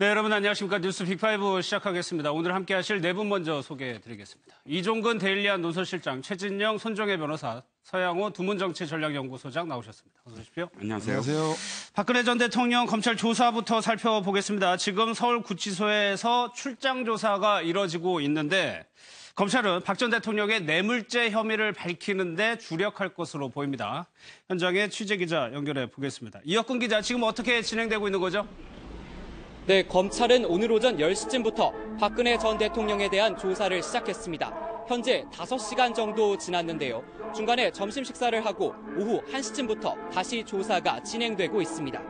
네, 여러분 안녕하십니까. 뉴스 빅5 시작하겠습니다. 오늘 함께 하실 네 분 먼저 소개해드리겠습니다. 이종근 데일리안 논설실장, 최진영 손정혜 변호사, 서양호 두문정치전략연구소장 나오셨습니다. 어서 오십시오. 안녕하세요. 박근혜 전 대통령 검찰 조사부터 살펴보겠습니다. 지금 서울구치소에서 출장 조사가 이뤄지고 있는데 검찰은 박 전 대통령의 뇌물죄 혐의를 밝히는데 주력할 것으로 보입니다. 현장에 취재기자 연결해 보겠습니다. 이혁근 기자, 지금 어떻게 진행되고 있는 거죠? 네, 검찰은 오늘 오전 10시쯤부터 박근혜 전 대통령에 대한 조사를 시작했습니다. 현재 5시간 정도 지났는데요. 중간에 점심 식사를 하고 오후 1시쯤부터 다시 조사가 진행되고 있습니다.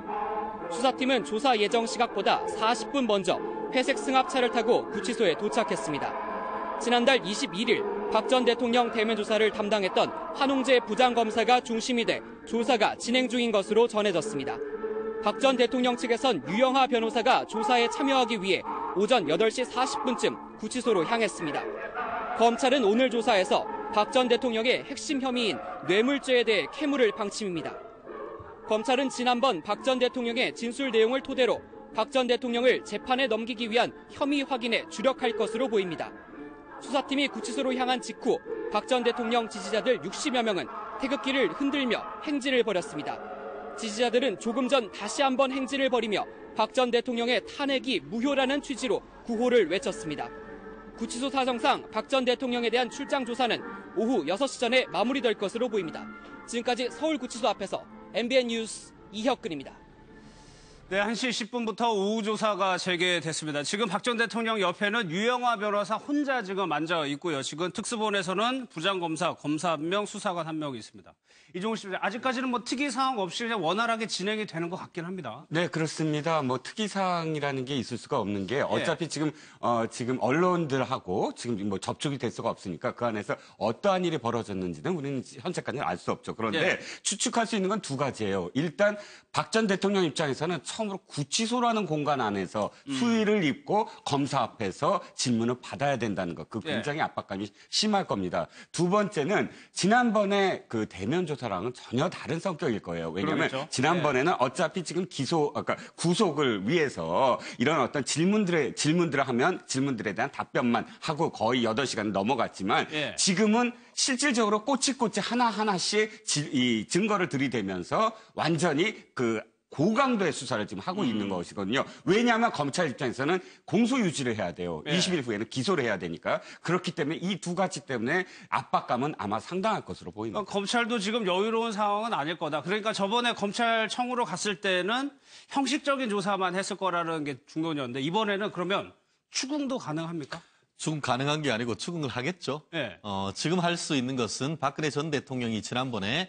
수사팀은 조사 예정 시각보다 40분 먼저 회색 승합차를 타고 구치소에 도착했습니다. 지난달 21일 박 전 대통령 대면 조사를 담당했던 한홍재 부장검사가 중심이 돼 조사가 진행 중인 것으로 전해졌습니다. 박 전 대통령 측에선 유영하 변호사가 조사에 참여하기 위해 오전 8시 40분쯤 구치소로 향했습니다. 검찰은 오늘 조사에서 박 전 대통령의 핵심 혐의인 뇌물죄에 대해 캐물을 방침입니다. 검찰은 지난번 박 전 대통령의 진술 내용을 토대로 박 전 대통령을 재판에 넘기기 위한 혐의 확인에 주력할 것으로 보입니다. 수사팀이 구치소로 향한 직후 박 전 대통령 지지자들 60여 명은 태극기를 흔들며 행진을 벌였습니다. 지지자들은 조금 전 다시 한번 행진을 벌이며 박 전 대통령의 탄핵이 무효라는 취지로 구호를 외쳤습니다. 구치소 사정상 박 전 대통령에 대한 출장 조사는 오후 6시 전에 마무리될 것으로 보입니다. 지금까지 서울구치소 앞에서 MBN 뉴스 이혁근입니다. 네, 1시 10분부터 오후 조사가 재개됐습니다. 지금 박 전 대통령 옆에는 유영하 변호사 혼자 지금 앉아 있고요. 지금 특수본에서는 부장검사, 검사 1명, 수사관 1명 있습니다. 이종훈 씨, 아직까지는 뭐 특이 사항 없이 그냥 원활하게 진행이 되는 것 같긴 합니다. 네, 그렇습니다. 뭐 특이 사항이라는 게 있을 수가 없는 게 어차피 지금 언론들하고 지금 뭐 접촉이 될 수가 없으니까 그 안에서 어떠한 일이 벌어졌는지는 우리는 현재까지는 알 수 없죠. 그런데 추측할 수 있는 건 두 가지예요. 일단 박 전 대통령 입장에서는 처음으로 구치소라는 공간 안에서 수의를 입고 검사 앞에서 질문을 받아야 된다는 것. 그 굉장히 압박감이 심할 겁니다. 두 번째는 지난번에 그 대면 조사랑은 전혀 다른 성격일 거예요. 왜냐하면 그러겠죠. 지난번에는 어차피 지금 구속을 위해서 이런 어떤 질문들을 하면 질문들에 대한 답변만 하고 거의 8시간 넘어갔지만 지금은 실질적으로 꼬치꼬치 하나하나씩 이 증거를 들이대면서 완전히 고강도의 수사를 지금 하고 있는 것이거든요. 왜냐하면 검찰 입장에서는 공소 유지를 해야 돼요. 20일 후에는 기소를 해야 되니까. 그렇기 때문에 이 두 가지 때문에 압박감은 아마 상당할 것으로 보입니다. 검찰도 지금 여유로운 상황은 아닐 거다. 그러니까 저번에 검찰청으로 갔을 때는 형식적인 조사만 했을 거라는 게 중론이었는데 이번에는 그러면 추궁도 가능합니까? 추궁 가능한 게 아니고 추궁을 하겠죠. 네. 지금 할 수 있는 것은 박근혜 전 대통령이 지난번에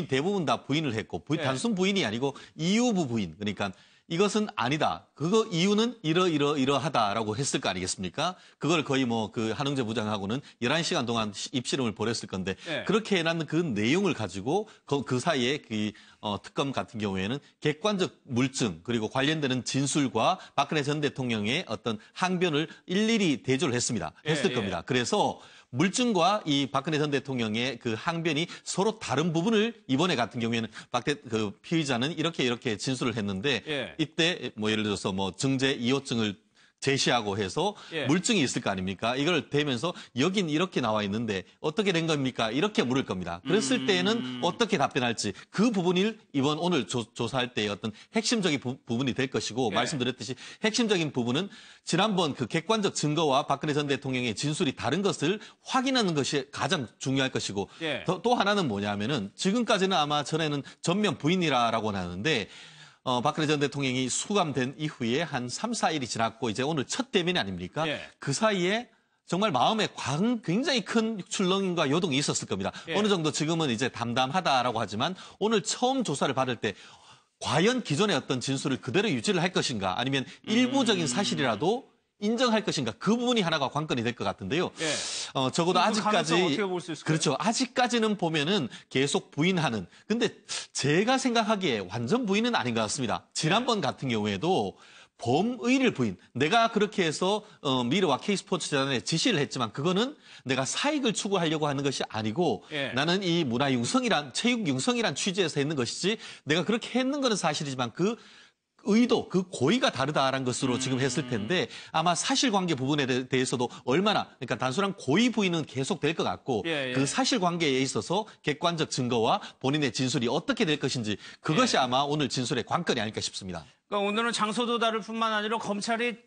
대부분 다 부인을 했고, 단순 부인이 아니고 이유부 부인. 그러니까 이것은 아니다. 그거 이유는 이러하다라고 했을 거 아니겠습니까? 그걸 거의 한흥재 부장하고는 11시간 동안 입실험을 벌였을 건데, 그렇게 해놨는 그 내용을 가지고 그 사이에 특검 같은 경우에는 객관적 물증 그리고 관련되는 진술과 박근혜 전 대통령의 어떤 항변을 일일이 대조를 했을 겁니다. 그래서 물증과 이 박근혜 전 대통령의 그 항변이 서로 다른 부분을 이번에 같은 경우에는 피의자는 이렇게 진술을 했는데 이때 예를 들어서 증제 이호증을 제시하고 해서 물증이 있을 거 아닙니까? 이걸 대면서 여긴 이렇게 나와 있는데 어떻게 된 겁니까? 이렇게 물을 겁니다. 그랬을 때에는 어떻게 답변할지 그 부분이 오늘 조사할 때의 어떤 핵심적인 부분이 될 것이고 말씀드렸듯이 핵심적인 부분은 지난번 그 객관적 증거와 박근혜 전 대통령의 진술이 다른 것을 확인하는 것이 가장 중요할 것이고 또 하나는 뭐냐면은 지금까지는 아마 전에는 전면 부인이라고는 하는데 박근혜 전 대통령이 수감된 이후에 한 3, 4일이 지났고 이제 오늘 첫 대면이 아닙니까? 그 사이에 정말 마음에 굉장히 큰 출렁임과 요동이 있었을 겁니다. 어느 정도 지금은 이제 담담하다라고 하지만 오늘 처음 조사를 받을 때 과연 기존의 어떤 진술을 그대로 유지를 할 것인가 아니면 일부적인 사실이라도 인정할 것인가 그 부분이 하나가 관건이 될 것 같은데요. 적어도 아직까지 그렇죠. 아직까지는 보면은 계속 부인하는. 근데 제가 생각하기에 완전 부인은 아닌 것 같습니다. 지난번 같은 경우에도 범의를 부인. 내가 그렇게 해서 미르와 K스포츠 재단에 지시를 했지만 그거는 내가 사익을 추구하려고 하는 것이 아니고 나는 이 문화 융성이란 체육 융성이란 취지에서 했는 것이지 내가 그렇게 했는 거는 사실이지만 의도, 그 고의가 다르다라는 것으로 지금 했을 텐데 아마 사실관계 부분에 대해서도 얼마나 그러니까 단순한 고의 부인은 계속 될 것 같고 예, 예. 그 사실관계에 있어서 객관적 증거와 본인의 진술이 어떻게 될 것인지 그것이 아마 오늘 진술의 관건이 아닐까 싶습니다. 그러니까 오늘은 장소 도달을 뿐만 아니라 검찰이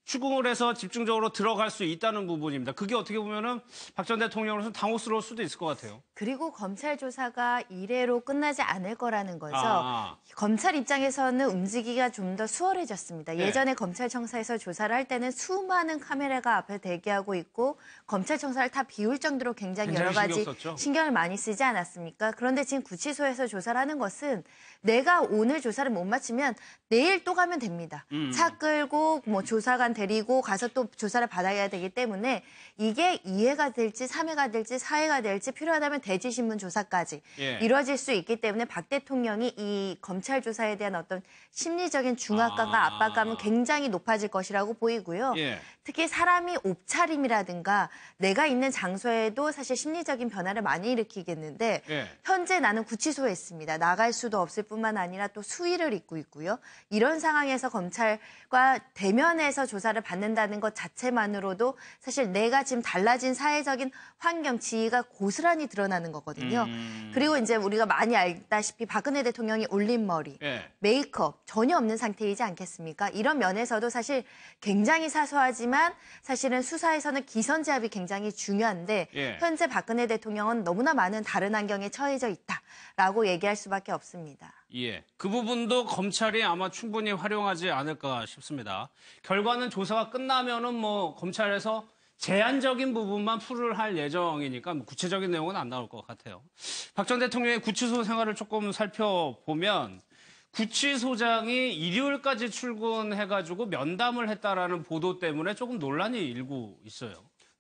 추궁을 해서 집중적으로 들어갈 수 있다는 부분입니다. 그게 어떻게 보면은 박 전 대통령으로서는 당혹스러울 수도 있을 것 같아요. 그리고 검찰 조사가 이래로 끝나지 않을 거라는 거죠. 아. 검찰 입장에서는 움직이기가 좀 더 수월해졌습니다. 네. 예전에 검찰청사에서 조사를 할 때는 수많은 카메라가 앞에 대기하고 있고 검찰청사를 다 비울 정도로 굉장히 여러 가지 신경 썼죠. 신경을 많이 쓰지 않았습니까? 그런데 지금 구치소에서 조사를 하는 것은 내가 오늘 조사를 못 마치면 내일 또 가면 됩니다. 차 끌고 뭐 조사관 데리고 가서 또 조사를 받아야 되기 때문에 이게 2회가 될지 3회가 될지 4회가 될지 필요하다면 대지신문 조사까지 예. 이루어질 수 있기 때문에 박 대통령이 이 검찰 조사에 대한 어떤 심리적인 중압감과 압박감은 굉장히 높아질 것이라고 보이고요. 예. 특히 사람이 옷차림이라든가 내가 있는 장소에도 사실 심리적인 변화를 많이 일으키겠는데 예. 현재 나는 구치소에 있습니다. 나갈 수도 없을 뿐만 아니라 또 수의를 입고 있고요. 이런 상황에서 검찰과 대면해서 조사를 받는다는 것 자체만으로도 사실 내가 지금 달라진 사회적인 환경, 지위가 고스란히 드러나는 거거든요. 그리고 이제 우리가 많이 알다시피 박근혜 대통령이 올린 머리, 예. 메이크업 전혀 없는 상태이지 않겠습니까? 이런 면에서도 사실 굉장히 사소하지만 사실은 수사에서는 기선제압이 굉장히 중요한데 예. 현재 박근혜 대통령은 너무나 많은 다른 환경에 처해져 있다라고 얘기할 수밖에 없습니다. 예. 그 부분도 검찰이 아마 충분히 활용하지 않을까 싶습니다. 결과는 조사가 끝나면은 뭐 검찰에서 제한적인 부분만 풀을 할 예정이니까 뭐 구체적인 내용은 안 나올 것 같아요. 박 전 대통령의 구치소 생활을 조금 살펴보면 구치소장이 일요일까지 출근해가지고 면담을 했다라는 보도 때문에 조금 논란이 일고 있어요.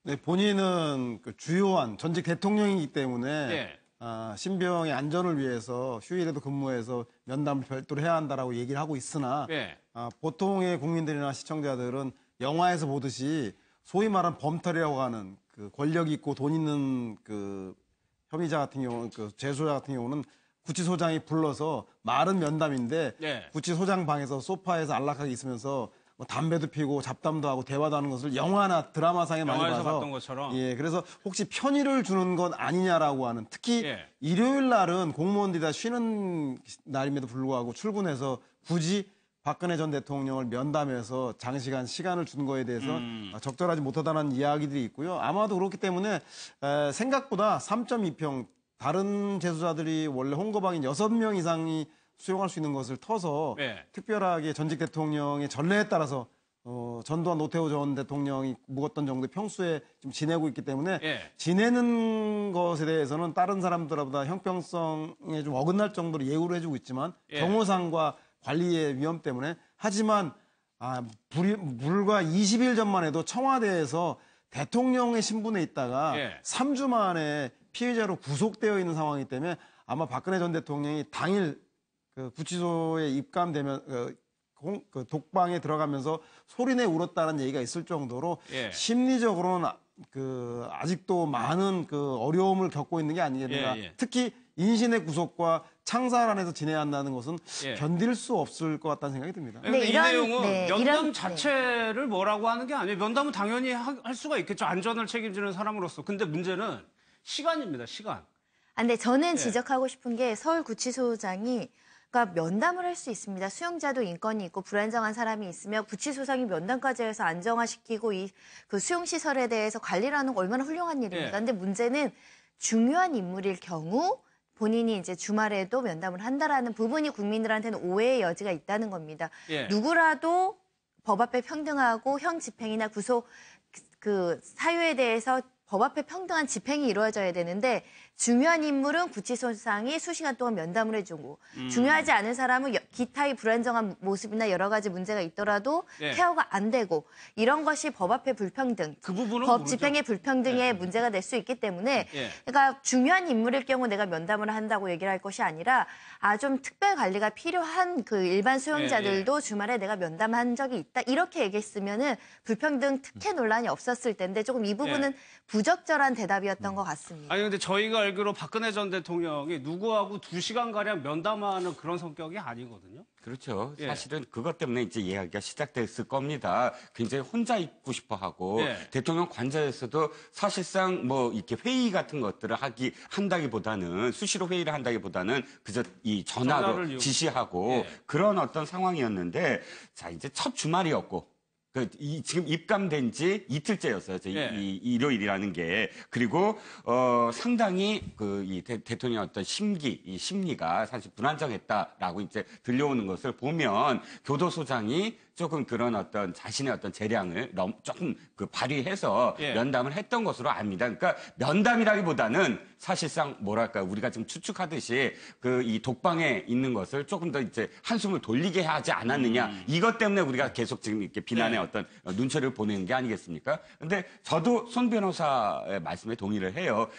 네, 본인은 그 주요한 전직 대통령이기 때문에 예. 신병의 안전을 위해서 휴일에도 근무해서 면담을 별도로 해야 한다라고 얘기를 하고 있으나 예. 보통의 국민들이나 시청자들은 영화에서 보듯이 소위 말하는 범털이라고 하는 그 권력 있고 돈 있는 그 혐의자 같은 경우는 그 재소자 같은 경우는 구치소장이 불러서 말은 면담인데 예. 구치소장 방에서 소파에서 안락하게 있으면서 뭐 담배도 피우고 잡담도 하고 대화도 하는 것을 영화나 드라마상에 많이 영화에서 봐서 봤던 것처럼. 예, 그래서 혹시 편의를 주는 건 아니냐라고 하는 특히 예. 일요일 날은 공무원들이 다 쉬는 날임에도 불구하고 출근해서 굳이 박근혜 전 대통령을 면담해서 장시간 시간을 준 거에 대해서 적절하지 못하다는 이야기들이 있고요. 아마도 그렇기 때문에 생각보다 3.2평 다른 재소자들이 원래 홍거방인 6명 이상이 수용할 수 있는 것을 터서 네. 특별하게 전직 대통령의 전례에 따라서 전두환 노태우 전 대통령이 묵었던 정도의 평수에 좀 지내고 있기 때문에 예. 지내는 것에 대해서는 다른 사람들보다 형평성에 좀 어긋날 정도로 예우를 해주고 있지만 예. 경호상과 관리의 위험 때문에 하지만 불과 20일 전만 해도 청와대에서 대통령의 신분에 있다가 예. 3주 만에 피해자로 구속되어 있는 상황이기 때문에 아마 박근혜 전 대통령이 당일 그 구치소에 입감되면 그 독방에 들어가면서 소리내 울었다는 얘기가 있을 정도로 예. 심리적으로는 아직도 많은 그 어려움을 겪고 있는 게 아니겠는가. 예, 예. 특히 인신의 구속과 창살 안에서 지내야 한다는 것은 예. 견딜 수 없을 것 같다는 생각이 듭니다. 근데 이 이런- 내용은 네, 면담 이런- 자체를 뭐라고 하는 게 아니에요. 면담은 당연히 할 수가 있겠죠. 안전을 책임지는 사람으로서. 근데 문제는 시간입니다. 시간. 근데 저는 예. 지적하고 싶은 게 서울구치소장이 그러니까 면담을 할 수 있습니다. 수용자도 인권이 있고 불안정한 사람이 있으면 구치소장이 면담까지 해서 안정화시키고 그 수용시설에 대해서 관리를 하는 거 얼마나 훌륭한 일입니까? 예. 근데 문제는 중요한 인물일 경우 본인이 이제 주말에도 면담을 한다라는 부분이 국민들한테는 오해의 여지가 있다는 겁니다. 예. 누구라도 법 앞에 평등하고 형 집행이나 구속 그 사유에 대해서 법 앞에 평등한 집행이 이루어져야 되는데 중요한 인물은 구치소장이 수시간 동안 면담을 해주고 중요하지 않은 사람은 기타의 불안정한 모습이나 여러 가지 문제가 있더라도 예. 케어가 안 되고 이런 것이 법 앞의 불평등, 그 부분은 법 모르죠. 집행의 불평등의 문제가 될 수 있기 때문에 예. 그러니까 중요한 인물일 경우 내가 면담을 한다고 얘기를 할 것이 아니라 좀 특별 관리가 필요한 그 일반 수용자들도 주말에 내가 면담한 적이 있다 이렇게 얘기했으면은 불평등 특혜 논란이 없었을 텐데 조금 이 부분은 부적절한 대답이었던 것 같습니다. 아니 근데 저희가 알기로 박근혜 전 대통령이 누구하고 2시간가량 면담하는 그런 성격이 아니거든요. 그렇죠. 예. 사실은 그것 때문에 이제 이야기가 시작됐을 겁니다. 굉장히 혼자 있고 싶어 하고 예. 대통령 관저에서도 사실상 뭐 이렇게 회의 같은 것들을 한다기보다는 수시로 회의를 한다기보다는 그저 이 전화를 전화로 이용해서. 지시하고 예. 그런 어떤 상황이었는데 자, 이제 첫 주말이었고 지금 입감된 지 이틀째였어요. 예. 이 일요일이라는 게. 그리고, 상당히 이 대통령의 어떤 이 심리가 사실 불안정했다라고 이제 들려오는 것을 보면 교도소장이 조금 그런 어떤 자신의 어떤 재량을 조금 발휘해서 예. 면담을 했던 것으로 압니다. 그러니까 면담이라기보다는 사실상 뭐랄까 우리가 지금 추측하듯이 이 독방에 있는 것을 조금 더 이제 한숨을 돌리게 하지 않았느냐. 이것 때문에 우리가 계속 지금 이렇게 비난의 네. 어떤 눈초리를 보내는 게 아니겠습니까? 근데 저도 손 변호사의 말씀에 동의를 해요.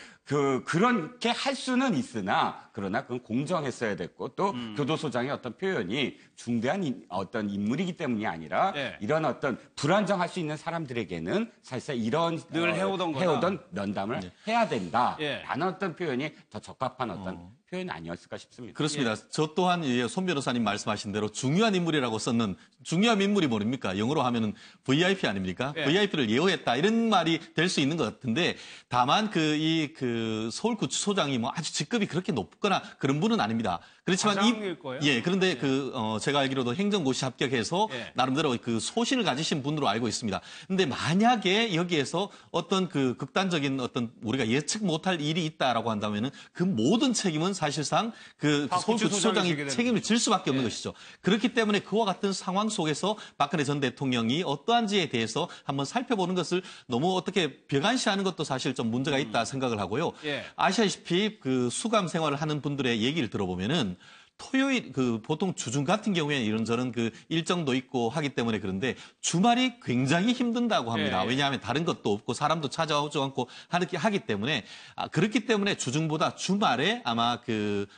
그렇게 할 수는 있으나 그러나 그건 공정했어야 됐고 또 교도소장의 어떤 표현이 중대한 어떤 인물이기 때문이 아니라 예. 이런 어떤 불안정할 수 있는 사람들에게는 사실상 이런 늘 해오던 거다. 면담을 해야 된다. 예. 라는 어떤 표현이 더 적합한 어떤 표현이 아니었을까 싶습니다. 그렇습니다. 저 또한 손 변호사님 말씀하신 대로 중요한 인물이라고 썼는 중요한 인물이 뭡니까? 영어로 하면은 VIP 아닙니까? 예. VIP를 예우했다 이런 말이 될 수 있는 것 같은데 다만 서울구치소장이 뭐 아주 직급이 그렇게 높거나 그런 분은 아닙니다. 그렇지만 과장일 거예요? 예, 그런데 제가 알기로도 행정고시 합격해서 예. 나름대로 그 소신을 가지신 분으로 알고 있습니다. 근데 만약에 여기에서 어떤 극단적인 어떤 우리가 예측 못할 일이 있다라고 한다면은 그 모든 책임은 사실상 다 서울구치소장이 지게 되는 책임을 질 수밖에 없는 예. 것이죠. 그렇기 때문에 그와 같은 상황 속에서 박근혜 전 대통령이 어떠한지에 대해서 한번 살펴보는 것을 너무 어떻게 벽안시하는 것도 사실 좀 문제가 있다 생각을 하고요. 예. 아시다시피 수감 생활을 하는 분들의 얘기를 들어보면은 토요일 보통 주중 같은 경우에는 이런저런 일정도 있고 하기 때문에 그런데 주말이 굉장히 힘든다고 합니다. 예. 왜냐하면 다른 것도 없고 사람도 찾아오지 않고 하기 때문에 그렇기 때문에 주중보다 주말에 아마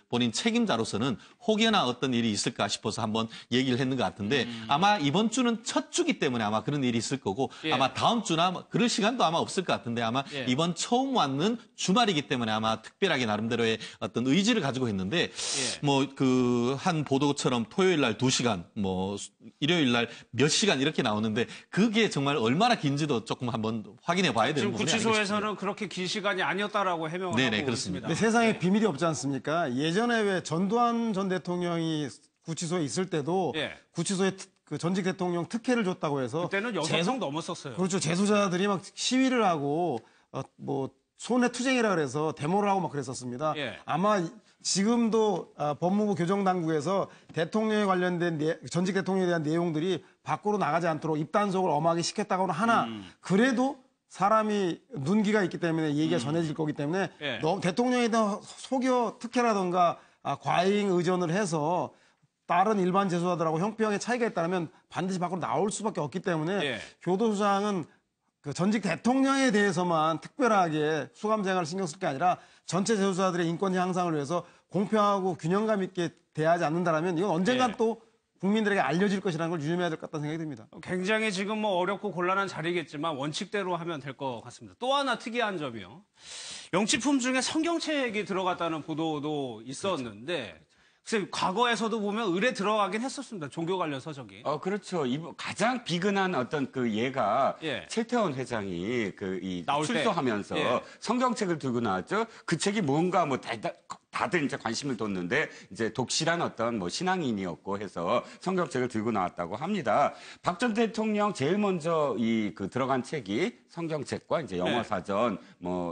본인 책임자로서는 혹여나 어떤 일이 있을까 싶어서 한번 얘기를 했는 것 같은데 아마 이번 주는 첫 주기 때문에 아마 그런 일이 있을 거고 예. 아마 다음 주나 그럴 시간도 아마 없을 것 같은데 아마 예. 이번 처음 왔는 주말이기 때문에 아마 특별하게 나름대로의 어떤 의지를 가지고 했는데 한 보도처럼 토요일 날 2시간, 일요일 날 몇 시간 이렇게 나오는데 그게 정말 얼마나 긴지도 조금 한번 확인해 봐야 되는 지금 부분이 아니겠습니까? 구치소에서는 그렇게 긴 시간이 아니었다라고 해명을 네네, 하고 그렇습니다. 있습니다. 근데 세상에 비밀이 없지 않습니까? 예전에 왜 전두환 전 대통령이 구치소에 있을 때도 예. 구치소에 전직 대통령 특혜를 줬다고 해서 그때는 여성 넘었었어요. 그렇죠. 재소자들이 막 시위를 하고 손해 투쟁이라 그래서 데모를 하고 막 그랬었습니다. 예. 아마 지금도 법무부 교정당국에서 대통령에 관련된 전직 대통령에 대한 내용들이 밖으로 나가지 않도록 입단속을 엄하게 시켰다고는 하나 그래도 사람이 눈기가 있기 때문에 얘기가 전해질 거기 때문에 예. 대통령에 대한 속여 특혜라든가 과잉 의존을 해서 다른 일반 재소자들하고 형평의 차이가 있다면 반드시 밖으로 나올 수밖에 없기 때문에 예. 교도소장은 전직 대통령에 대해서만 특별하게 수감 생활을 신경 쓸 게 아니라 전체 재소자들의 인권 향상을 위해서 공평하고 균형감 있게 대하지 않는다면 이건 언젠간 예. 또 국민들에게 알려질 것이라는 걸 유념해야 될 것 같다는 생각이 듭니다. 굉장히 지금 어렵고 곤란한 자리겠지만 원칙대로 하면 될 것 같습니다. 또 하나 특이한 점이요. 영치품 중에 성경책이 들어갔다는 보도도 있었는데 글쎄 과거에서도 보면 을에 들어가긴 했었습니다. 종교 관련 서적이. 그렇죠. 가장 비근한 어떤 예가 예. 최태원 회장이 나올 때. 출소하면서 예. 성경책을 들고 나왔죠. 그 책이 뭔가 다들 이제 관심을 뒀는데 이제 독실한 어떤 신앙인이었고 해서 성경책을 들고 나왔다고 합니다. 박 전 대통령 제일 먼저 들어간 책이 성경책과 이제 영어 사전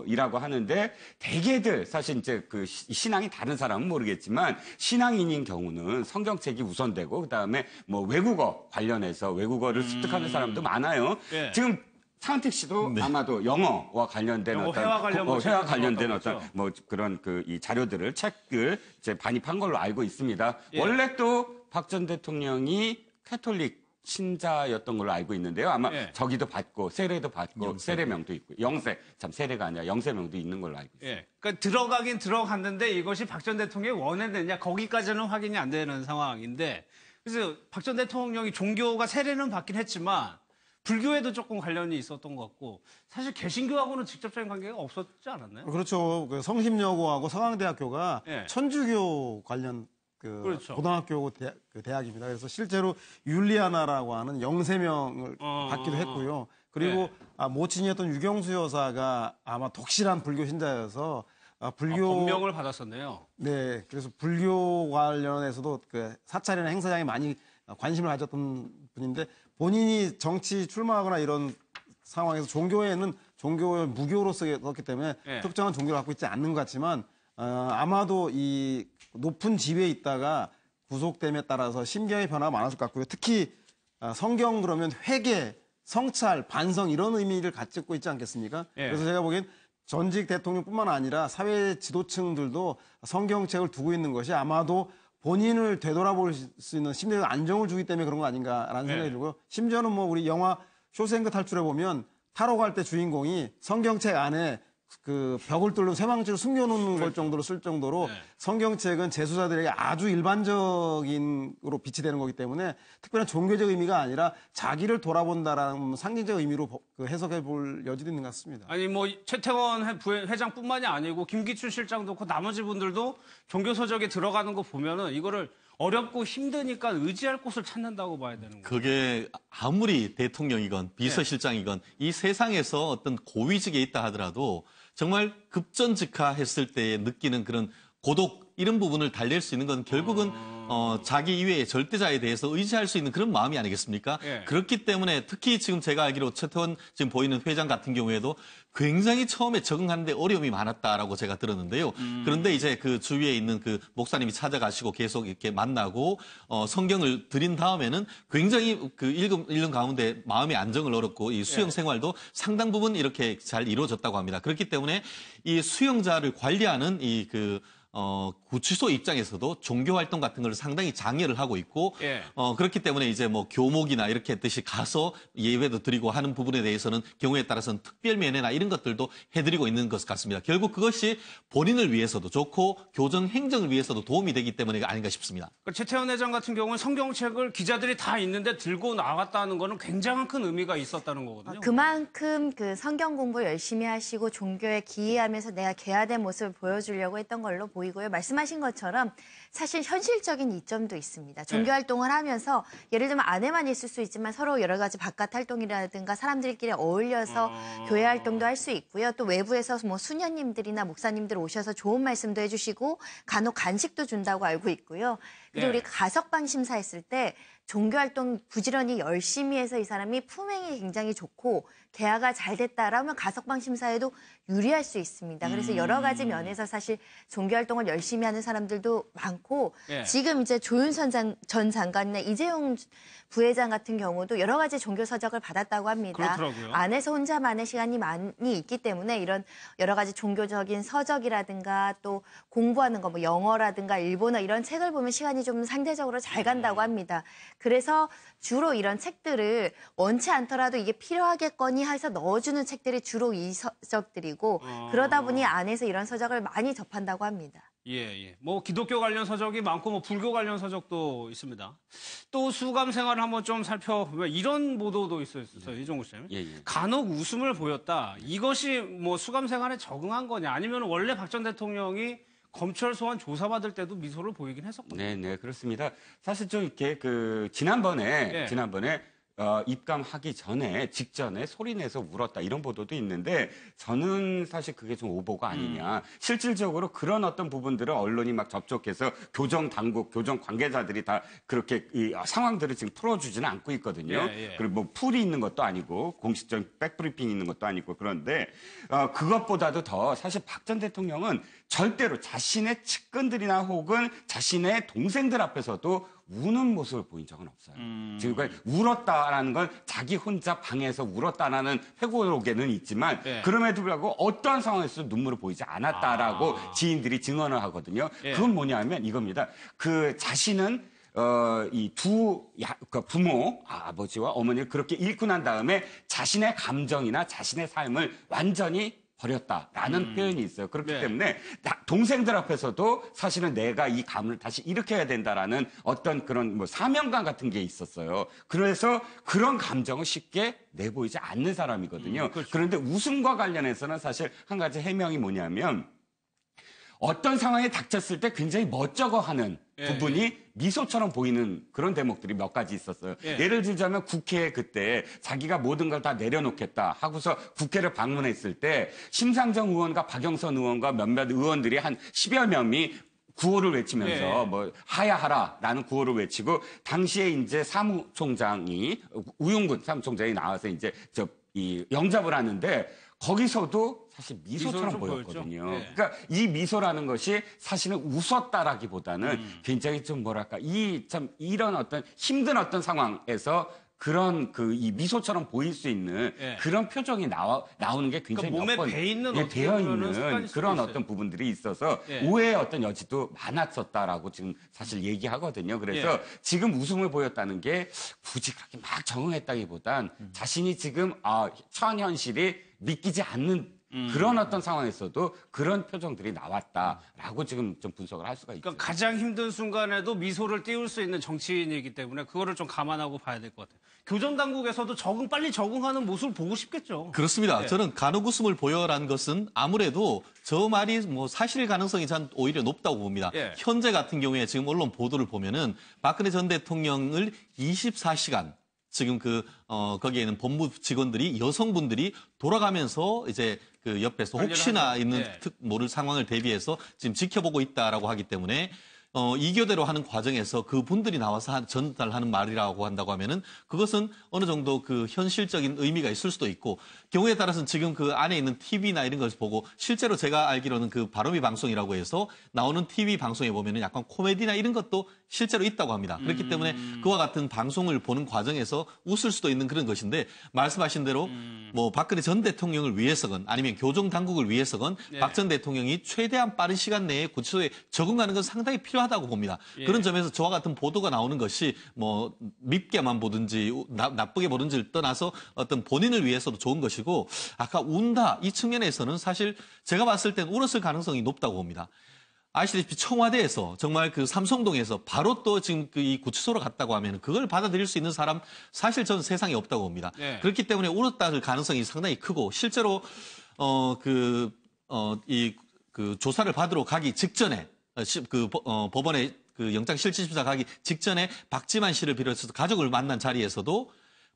이라고 하는데 대개들 사실 이제 신앙이 다른 사람은 모르겠지만 신앙인인 경우는 성경책이 우선되고 그다음에 외국어 관련해서 외국어를 습득하는 사람도 많아요. 예. 지금 차은택 씨도 아마도 영어와 관련된 회화 관련 회화 관련된 책을 어떤 그런 이 자료들을 책을 이제 반입한 걸로 알고 있습니다. 예. 원래 또 박 전 대통령이 캐톨릭 신자였던 걸로 알고 있는데요. 아마 예. 저기도 받고 세례도 받고 세례명도 있고 세례가 아니라 영세명도 있는 걸로 알고 있습니다. 예. 그러니까 들어가긴 들어갔는데 이것이 박 전 대통령이 원했느냐 거기까지는 확인이 안 되는 상황인데 그래서 박 전 대통령이 종교가 세례는 받긴 했지만 불교에도 조금 관련이 있었던 것 같고 사실 개신교하고는 직접적인 관계가 없었지 않았나요? 그렇죠. 그 성심여고하고 서강대학교가 예. 천주교 관련 그렇죠. 고등학교 대학입니다. 그래서 실제로 율리아나라고 하는 영세명을 받기도 했고요. 그리고 모친이었던 유경수 여사가 아마 독실한 불교 신자여서 불교 법명을 받았었네요. 네, 그래서 불교 관련해서도 그 사찰이나 행사장에 많이 관심을 가졌던 분인데 본인이 정치 출마하거나 이런 상황에서 종교에는 종교의 무교로서 썼기 때문에 특정한 종교를 갖고 있지 않는 것 같지만 아마도 이 높은 지위에 있다가 구속됨에 따라서 심경의 변화가 많았을 것 같고요. 특히 성경 그러면 회개, 성찰, 반성 이런 의미를 갖고 있지 않겠습니까? 그래서 제가 보기엔 전직 대통령뿐만 아니라 사회 지도층들도 성경책을 두고 있는 것이 아마도 본인을 되돌아볼 수 있는 심리적 안정을 주기 때문에 그런 거 아닌가라는 생각이 들고요. 심지어는 뭐 우리 영화 쇼생크 탈출에 보면 타로 갈 때 주인공이 성경책 안에 그 벽을 뚫는 쇠망치를 숨겨놓는 걸 정도로 쓸 정도로 성경책은 재수자들에게 아주 일반적인으로 빛이 되는 거기 때문에 특별한 종교적 의미가 아니라 자기를 돌아본다라는 상징적 의미로 해석해 볼 여지도 있는 것 같습니다. 아니 뭐 최태원 회장뿐만이 아니고 김기춘 실장도 그렇고 나머지 분들도 종교 서적에 들어가는 거 보면은 이거를 어렵고 힘드니까 의지할 곳을 찾는다고 봐야 되는 거예요. 그게 아무리 대통령이건 비서실장이건 이 세상에서 어떤 고위직에 있다 하더라도 정말 급전직하했을 때 느끼는 그런 고독 이런 부분을 달랠 수 있는 건 결국은 자기 이외의 절대자에 대해서 의지할 수 있는 그런 마음이 아니겠습니까? 그렇기 때문에 특히 지금 제가 알기로 최태원 지금 보이는 회장 같은 경우에도 굉장히 처음에 적응하는데 어려움이 많았다라고 제가 들었는데요. 그런데 이제 그 주위에 있는 그 목사님이 찾아가시고 계속 이렇게 만나고 성경을 드린 다음에는 굉장히 그 읽는 가운데 마음의 안정을 얻었고 이 수영 생활도 상당 부분 이렇게 잘 이루어졌다고 합니다. 그렇기 때문에 이 수영자를 관리하는 이 구치소 입장에서도 종교 활동 같은 걸 상당히 장려를 하고 있고, 그렇기 때문에 이제 뭐 교목이나 이렇게 했듯이 가서 예배도 드리고 하는 부분에 대해서는 경우에 따라서는 특별 면회나 이런 것들도 해드리고 있는 것 같습니다. 결국 그것이 본인을 위해서도 좋고 교정 행정을 위해서도 도움이 되기 때문에 아닌가 싶습니다. 최태원 회장 같은 경우는 성경책을 기자들이 다 있는데 들고 나갔다는 거는 굉장히 큰 의미가 있었다는 거거든요. 그만큼 그 성경 공부 열심히 하시고 종교에 기이하면서 내가 개화된 모습을 보여주려고 했던 걸로 보이고요. 말씀하신 것처럼 사실 현실적인 이점도 있습니다. 종교 활동을 하면서 예를 들면 안에만 있을 수 있지만 서로 여러 가지 바깥 활동이라든가 사람들끼리 어울려서 교회 활동도 할 수 있고요. 또 외부에서 뭐 수녀님들이나 목사님들 오셔서 좋은 말씀도 해주시고 간혹 간식도 준다고 알고 있고요. 그리고 우리 가석방 심사했을 때 종교활동 부지런히 열심히 해서 이 사람이 품행이 굉장히 좋고 개화가 잘 됐다라면 가석방 심사에도 유리할 수 있습니다. 그래서 여러 가지 면에서 사실 종교활동을 열심히 하는 사람들도 많고 지금 이제 조윤선 전 장관이나 이재용 부회장 같은 경우도 여러 가지 종교 서적을 받았다고 합니다. 그렇더라고요. 안에서 혼자만의 시간이 많이 있기 때문에 이런 여러 가지 종교적인 서적이라든가 또 공부하는 거 뭐 영어라든가 일본어 이런 책을 보면 시간이 좀 상대적으로 잘 간다고 합니다. 그래서 주로 이런 책들을 원치 않더라도 이게 필요하겠거니 해서 넣어주는 책들이 주로 이 서적들이고 그러다 보니 안에서 이런 서적을 많이 접한다고 합니다. 뭐 기독교 관련 서적이 많고 뭐 불교 관련 서적도 있습니다. 또 수감 생활을 한번 좀 살펴보면 이런 보도도 있었어요. 이종구 씨. 간혹 웃음을 보였다. 이것이 뭐 수감 생활에 적응한 거냐 아니면 원래 박 전 대통령이 검찰 소환 조사받을 때도 미소를 보이긴 했었거든요. 네, 그렇습니다. 사실 좀 이렇게 지난번에 입감하기 직전에 소리내서 울었다 이런 보도도 있는데 저는 사실 그게 좀 오보가 아니냐. 실질적으로 그런 어떤 부분들을 언론이 막 접촉해서 교정 당국, 교정 관계자들이 다 그렇게 이 상황들을 지금 풀어주지는 않고 있거든요. 그리고 뭐 풀이 있는 것도 아니고 공식적인 백브리핑이 있는 것도 아니고 그런데 그것보다도 더 사실 박 전 대통령은 절대로 자신의 측근들이나 혹은 자신의 동생들 앞에서도 우는 모습을 보인 적은 없어요. 지금 울었다라는 건 자기 혼자 방에서 울었다라는 회고록에는 있지만 그럼에도 불구하고 어떠한 상황에서도 눈물을 보이지 않았다라고 지인들이 증언을 하거든요. 그건 뭐냐면 이겁니다. 그 자신은 이 부모, 아버지와 어머니를 그렇게 잃고 난 다음에 자신의 감정이나 자신의 삶을 완전히 버렸다라는 표현이 있어요. 그렇기 네. 때문에 동생들 앞에서도 사실은 내가 이 가문을 다시 일으켜야 된다라는 어떤 그런 뭐 사명감 같은 게 있었어요. 그래서 그런 감정을 쉽게 내보이지 않는 사람이거든요. 그렇죠. 그런데 웃음과 관련해서는 사실 한 가지 해명이 뭐냐면 어떤 상황에 닥쳤을 때 굉장히 멋쩍어하는 부분이 미소처럼 보이는 그런 대목들이 몇 가지 있었어요. 예를 들자면 국회에 그때 자기가 모든 걸 다 내려놓겠다 하고서 국회를 방문했을 때 심상정 의원과 박영선 의원과 몇몇 의원들이 한 10여 명이 구호를 외치면서 뭐 하야하라라는 구호를 외치고 당시에 이제 사무총장이 우용군 사무총장이 나와서 이제 이 영접을 하는데 거기서도 사실 미소처럼 보였거든요. 그러니까 이 미소라는 것이 사실은 웃었다라기보다는 굉장히 좀 뭐랄까 이런 어떤 힘든 어떤 상황에서 그런 이 미소처럼 보일 수 있는 그런 표정이 나오는 게 굉장히 그러니까 몸에 배 있는 되어 있는 그런 어떤 부분들이 있어서 오해의 어떤 여지도 많았었다라고 지금 사실 얘기하거든요. 그래서 지금 웃음을 보였다는 게 굳이 그렇게 막 적응했다기보단 자신이 지금 처한 현실이 믿기지 않는 그런 어떤 상황에서도 그런 표정들이 나왔다라고 지금 좀 분석을 할 수가 있죠. 그러니까 가장 힘든 순간에도 미소를 띄울 수 있는 정치인이기 때문에 그거를 좀 감안하고 봐야 될 것 같아요. 교정 당국에서도 빨리 적응하는 모습을 보고 싶겠죠. 그렇습니다. 저는 간혹 웃음을 보여라는 것은 아무래도 저 말이 뭐 사실 가능성이 전 오히려 높다고 봅니다. 현재 같은 경우에 지금 언론 보도를 보면은 박근혜 전 대통령을 24시간 지금 거기에 있는 법무 직원들이 여성분들이 돌아가면서 이제 그 옆에서 혹시나 있는 모를 상황을 대비해서 지금 지켜보고 있다라고 하기 때문에 이교대로 하는 과정에서 그 분들이 나와서 전달하는 말이라고 한다고 하면은 그것은 어느 정도 그 현실적인 의미가 있을 수도 있고 경우에 따라서는 지금 그 안에 있는 TV나 이런 것을 보고 실제로 제가 알기로는 그 바로미 방송이라고 해서 나오는 TV 방송에 보면은 약간 코미디나 이런 것도 실제로 있다고 합니다. 그렇기 때문에 그와 같은 방송을 보는 과정에서 웃을 수도 있는 그런 것인데 말씀하신 대로 뭐 박근혜 전 대통령을 위해서건 아니면 교정 당국을 위해서건 박 전 대통령이 최대한 빠른 시간 내에 구치소에 적응하는 건 상당히 필요하다고 봅니다. 그런 점에서 저와 같은 보도가 나오는 것이 뭐 밉게만 보든지 나쁘게 보든지를 떠나서 어떤 본인을 위해서도 좋은 것이고 아까 운다 이 측면에서는 사실 제가 봤을 땐 울었을 가능성이 높다고 봅니다. 아시다시피 청와대에서 정말 그 삼성동에서 바로 또 지금 이 구치소로 갔다고 하면 그걸 받아들일 수 있는 사람 사실 저는 세상에 없다고 봅니다. 그렇기 때문에 울었다는 가능성이 상당히 크고 실제로 그 조사를 받으러 가기 직전에 법원에 그 영장실질심사 가기 직전에 박지만 씨를 비롯해서 가족을 만난 자리에서도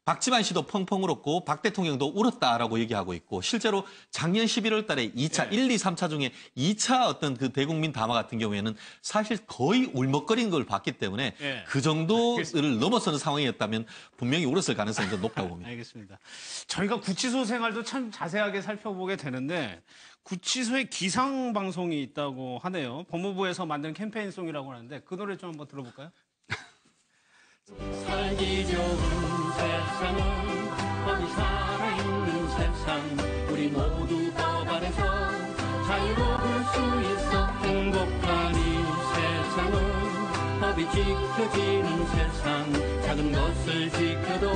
박지만 씨도 펑펑 울었고 박 대통령도 울었다라고 얘기하고 있고 실제로 작년 11월 달에 2차, 1, 2, 3차 중에 2차 어떤 그 대국민 담화 같은 경우에는 사실 거의 울먹거리는 걸 봤기 때문에 그 정도를 넘어서는 상황이었다면 분명히 울었을 가능성이 더 높다고 봅니다. 알겠습니다. 저희가 구치소 생활도 참 자세하게 살펴보게 되는데 구치소에 기상 방송이 있다고 하네요. 법무부에서 만든 캠페인송이라고 하는데 그 노래 좀 한번 들어볼까요? 살기 좋은 세상은 어디 살아있는 세상 우리 모두 법 안에서 자유로울 수 있어 행복한 이 세상은 법이 지켜지는 세상 작은 것을 지켜도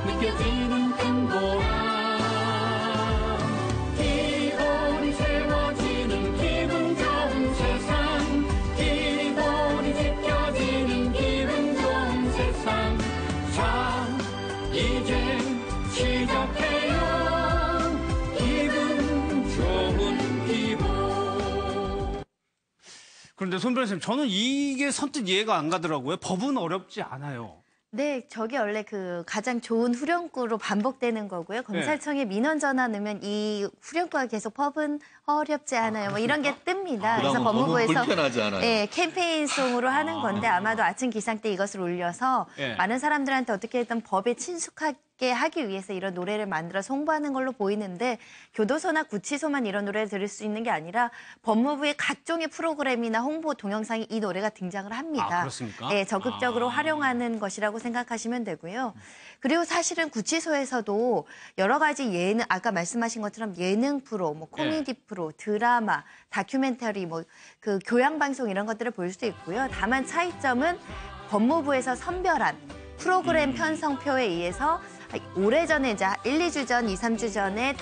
느껴지는 큰 보람 기본이 세워지는 기분 좋은 세상 기본이 지켜지는 기분 좋은 세상 자 이제 시작해요 기분 좋은 기본 그런데 손 변호사님 저는 이게 선뜻 이해가 안 가더라고요. 법은 어렵지 않아요. 네, 저게 원래 그 가장 좋은 후렴구로 반복되는 거고요. 검찰청에 민원 전화 넣으면 이 후렴구가 계속 법은 어렵지 않아요. 뭐 이런 게 뜹니다. 그래서 법무부에서 불편하지 않아요. 네, 캠페인송으로 하는 건데 아마도 아침 기상 때 이것을 올려서 많은 사람들한테 어떻게든 법에 친숙하게 하기 위해서 이런 노래를 만들어서 홍보하는 걸로 보이는데 교도소나 구치소만 이런 노래를 들을 수 있는 게 아니라 법무부의 각종의 프로그램이나 홍보 동영상에 이 노래가 등장을 합니다. 아, 그렇습니까? 네, 적극적으로 활용하는 것이라고 생각하시면 되고요. 그리고 사실은 구치소에서도 여러 가지 예능, 아까 말씀하신 것처럼 예능 프로, 뭐 코미디 프로, 드라마, 다큐멘터리, 뭐 그 교양 방송 이런 것들을 볼 수 있고요. 다만 차이점은 법무부에서 선별한 프로그램 편성표에 의해서 오래전에 이제 1, 2주 전, 2, 3주 전에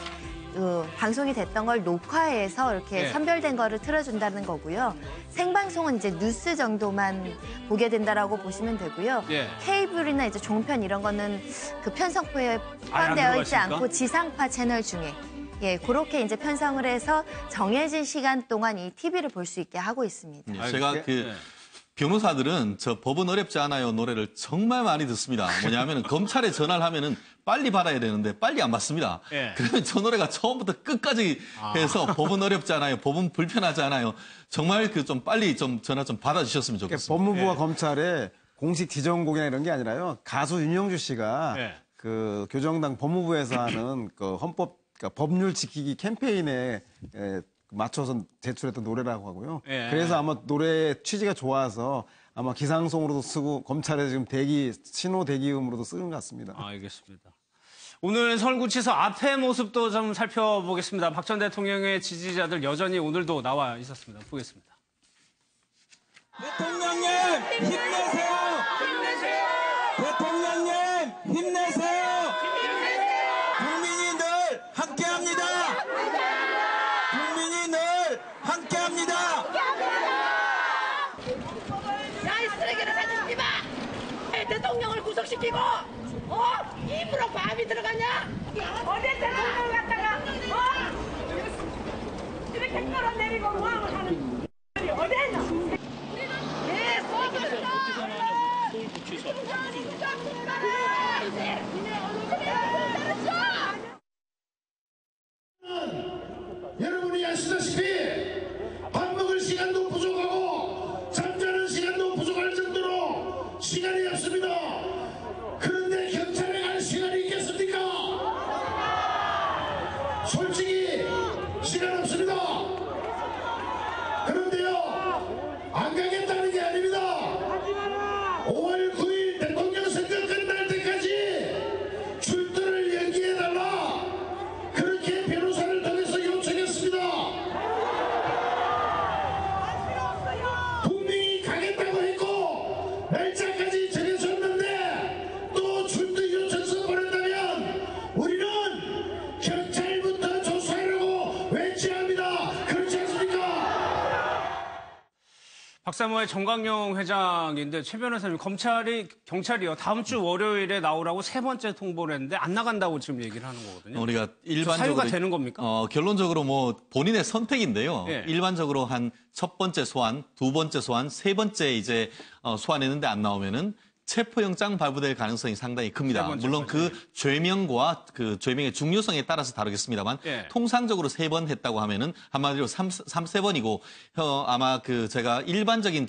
방송이 됐던 걸 녹화해서 이렇게 네. 선별된 거를 틀어준다는 거고요. 생방송은 이제 뉴스 정도만 보게 된다라고 보시면 되고요. 예. 케이블이나 이제 종편 이런 거는 그 편성표에 안 포함되어 있지 들어가 않고 지상파 채널 중에 그렇게 이제 편성을 해서 정해진 시간 동안 이 TV를 볼 수 있게 하고 있습니다. 예, 제가 변호사들은 저 법은 어렵지 않아요 노래를 정말 많이 듣습니다. 뭐냐면은 검찰에 전화를 하면은 빨리 받아야 되는데 빨리 안 받습니다. 예. 그러면 저 노래가 처음부터 끝까지 해서 법은 어렵지 않아요. 법은 불편하지 않아요. 정말 그 좀 빨리 좀 전화 좀 받아주셨으면 좋겠습니다. 법무부와 검찰의 공식 지정곡이나 이런 게 아니라요. 가수 윤영주 씨가 예. 그 교정당 법무부에서 하는 그 그러니까 법률 지키기 캠페인에 맞춰서 제출했던 노래라고 하고요. 예. 그래서 아마 노래 취지가 좋아서 아마 기상송으로도 쓰고 검찰에 지금 신호 대기음으로도 쓰는 것 같습니다. 알겠습니다. 오늘 서울구치소 앞의 모습도 좀 살펴보겠습니다. 박 전 대통령의 지지자들 여전히 오늘도 나와 있었습니다. 보겠습니다. 대통령님 힘내세요. 힘내세요. 대통령님 힘내세요. 국민이 늘 함께합니다. 국민이 늘 함께합니다. 야, 이 쓰레기를 가지지 마! 대통령을 구속시키고, 입으로 밤이 들어가냐? 어디 대통령을 갖다가, 이렇게 끌어내리고 모함을 하는 어디 있나? 예, 여러분이 아시다시피 밥 먹을 시간도 부족하고 잠자는 시간도 부족할 정도로 시간이 없습니다. 그런데 경찰에 갈 시간이 있겠습니까? 솔직히 시간 없습니다. 그런데요, 안 가겠다는 게 아닙니다. 5월 9일 대통령 선거 끝날 때까지 출두를 연기해달라, 그렇게 변호사를 통해서 요청했습니다. 분명히 가겠다고 했고 날짜까지 정해줬는데 또 출두 요청서 보낸다면 우리는 경찰부터 조사하라고 외쳐야 합니다. 그렇지 않습니까? 박사모의 정광용 회장인데 최 변호사님, 경찰이요 다음 주 월요일에 나오라고 3번째 통보를 했는데 안 나간다고 지금 얘기를 하는 거거든요. 우리가 일반적으로 사유가 되는 겁니까? 결론적으로 뭐 본인의 선택인데요. 예. 일반적으로 한 첫 번째 소환, 두 번째 소환, 세 번째 이제 소환했는데 안 나오면은 체포영장 발부될 가능성이 상당히 큽니다. 세 번째 물론 거지. 그 죄명과 그 죄명의 중요성에 따라서 다르겠습니다만 예. 통상적으로 3번 했다고 하면은 한마디로 3번이고 아마 그 제가 일반적인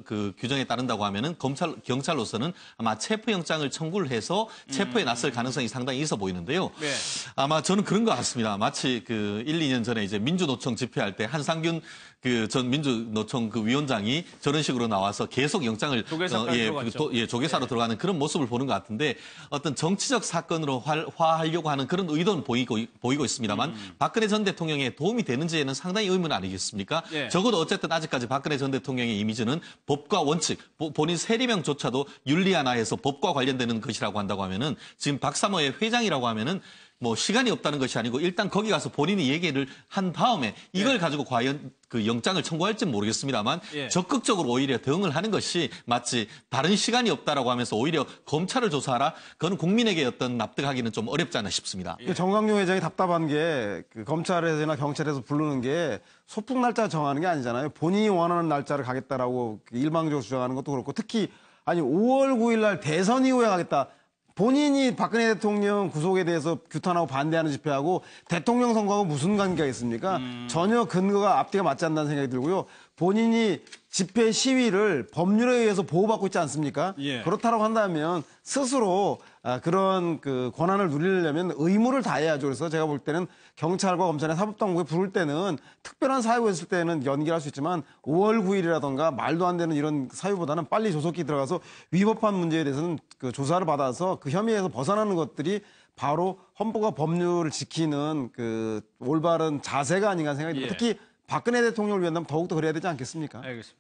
그 규정에 따른다고 하면은 경찰로서는 아마 체포영장을 청구를 해서 체포에 나설 가능성이 상당히 있어 보이는데요. 네. 아마 저는 그런 것 같습니다. 마치 그 1, 2년 전에 이제 민주노총 집회할 때 한상균 그 전 민주노총 그 위원장이 저런 식으로 나와서 계속 영장을 조계사까지 들어갔죠. 조계사로 들어가는 그런 모습을 보는 것 같은데 어떤 정치적 사건으로 화하려고 하는 그런 의도는 보이고 있습니다만 박근혜 전 대통령에 도움이 되는지에는 상당히 의문 아니겠습니까? 예. 적어도 어쨌든 아직까지 박근혜 전 대통령의 이미지는 법과 원칙, 본인 세리명조차도 윤리하나에서 법과 관련되는 것이라고 한다고 하면은 지금 박사모의 회장이라고 하면은 뭐 시간이 없다는 것이 아니고 일단 거기 가서 본인이 얘기를 한 다음에 이걸 가지고 과연 그 영장을 청구할지는 모르겠습니다만 예. 적극적으로 오히려 대응을 하는 것이 마치 다른 시간이 없다라고 하면서 오히려 검찰을 조사하라. 그건 국민에게 어떤 납득하기는 좀 어렵지 않나 싶습니다. 정광용 회장이 답답한 게 그 검찰에서나 경찰에서 부르는 게 소풍 날짜 정하는 게 아니잖아요. 본인이 원하는 날짜를 가겠다라고 일방적으로 주장하는 것도 그렇고 특히 5월 9일 날 대선 이후에 가겠다. 본인이 박근혜 대통령 구속에 대해서 규탄하고 반대하는 집회하고 대통령 선거하고 무슨 관계가 있습니까? 전혀 근거가 앞뒤가 맞지 않는다는 생각이 들고요. 본인이 집회 시위를 법률에 의해서 보호받고 있지 않습니까? 예. 그렇다고 한다면 스스로 그런 그 권한을 누리려면 의무를 다해야죠. 그래서 제가 볼 때는 경찰과 검찰의 사법당국에 부를 때는 특별한 사유가 있을 때는 연기할 수 있지만 5월 9일이라던가 말도 안 되는 이런 사유보다는 빨리 조속히 들어가서 위법한 문제에 대해서는 그 조사를 받아서 그 혐의에서 벗어나는 것들이 바로 헌법과 법률을 지키는 그 올바른 자세가 아닌가 생각이 듭니다. 예. 특히 박근혜 대통령을 위한다면 더욱더 그래야 되지 않겠습니까? 알겠습니다.